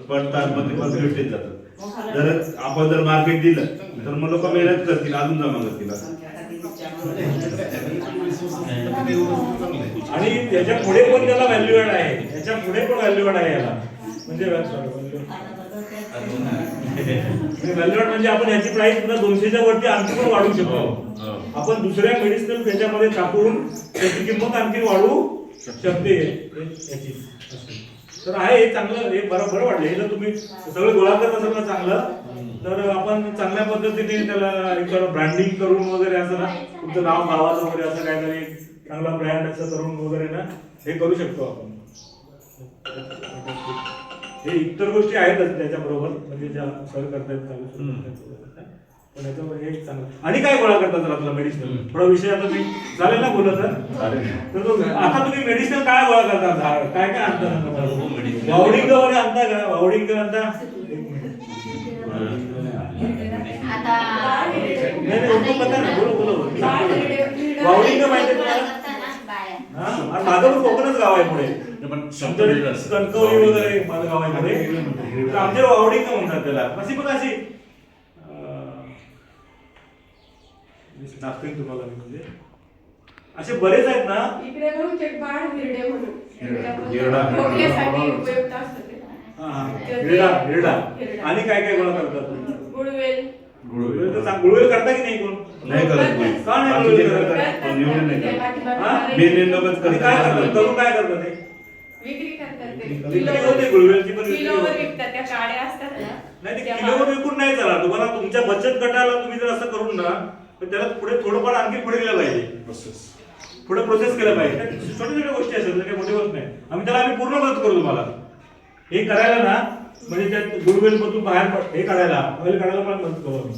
पडतात मग ते पण व्यवस्थित जातात. जर आपण जर मार्केट दिलं तर मग लोक मेहनत करतील, अजून जमा करतील. आणि त्याच्या पुढे पण त्याला व्हॅल्यू ऍड आहे, याच्या पुढे पण व्हॅल्यू ऍड आहे याला. म्हणजे व्हॅल्यू ऍड म्हणजे आपण याची प्राइस पुन्हा 200च्या वरती आणखी पण वाढवू शकतो. आपण दुसऱ्या मेडिसिनल त्याच्यामध्ये टाकून त्याची किंमत आणखी वाढवू शकते याची. तर आहे हे चांगलं, हे बरं वाटलं. हे जर तुम्ही सगळं गोळा करत असाल ना चांगलं, तर आपण चांगल्या पद्धतीने त्याला ब्रँडिंग करून वगैरे असं ना, तुमचं नाव गावाचं वगैरे असं काहीतरी चांगला ब्रँड असं करून वगैरे ना हे करू शकतो आपण. हे इतर गोष्टी आहेतच त्याच्याबरोबर, म्हणजे ज्या सर करतायत चालू. पण याच्यावर हे चांगलं. आणि काय गोळा करतात जर आपला मेडिसिन थोडा विषय आता मी झाले ना बोलत तर आता तुम्ही मेडिसिन काय गोळा करता, काय काय आणता? वावडिंग वगैरे आणता का? वावडिंग आणता? वावडिंग माहिती तुम्हाला? माझं पण कोकणच गाव आहे पुढे, कणकवली वगैरे माझं गाव आहे पुढे. आमच्या वावडिंग म्हणतात त्याला. अशी पण अशी दाखवेन तुम्हाला मी, म्हणजे असे बरेच आहेत ना इकडे बहुतेक बाळ हिरडे म्हणून हिरडा. आणि काय काय गोळा करतात? गुळवेल. गुळवेल करता की नाही कोण? नाही करत. का नाही गुळवेल करत? काय करतात? करून काय करतात ते? विक्री करतात ते. विक्री होते गुळवेलची पण. किलोवर विकतात, त्या काड्या असतात ना. नाही ते किलोवर विकून नाही चालणार तुम्हाला. तुमच्या बचत गटाला तुम्ही जर असं करून ना, तर त्याला पुढे थोडंफार आणखी पुढे गेलं पाहिजे, पुढे प्रोसेस केलं पाहिजे. छोट्या छोट्या गोष्टी असतात, काही मोठी गोष्ट नाही. आम्ही पूर्ण मदत करू तुम्हाला हे करायला ना, म्हणजे त्या गुळवेल मधून बाहेर हे काढायला, ऑइल काढायला पण मदत करू आम्ही.